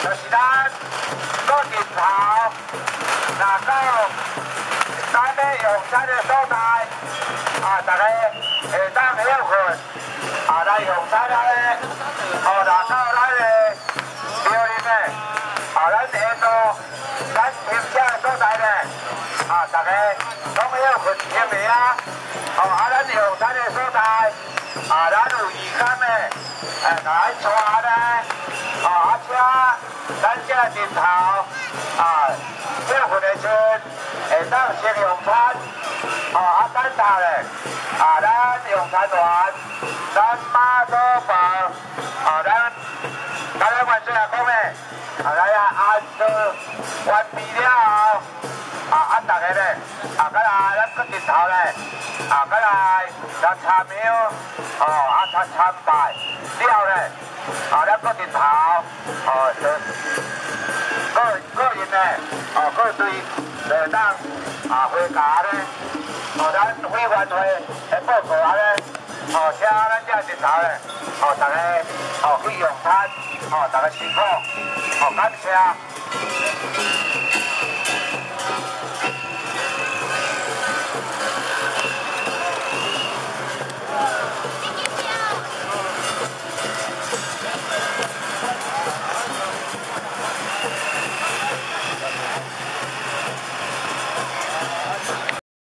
就是咱做日头，若到咱要用餐的所在，大家会当休困，来用餐咧，若到咱的庙里面，咱下座咱停车的所在咧，大家拢休困停去啊，咱用餐的所在，咱有义工的，来带咧，车咱这日头，休困的时会当先用餐，等下咧，咱用餐完，咱马祖饭，咱原先来讲咧，按照完毕了后，大家咧，再来咱搁日头咧，再来咱参庙，参拜了咧，咱搁日头，个人咧，各队来当回家咧，咱会员会来报告咧，请咱这日头咧，大家去用餐，大家辛苦，感谢。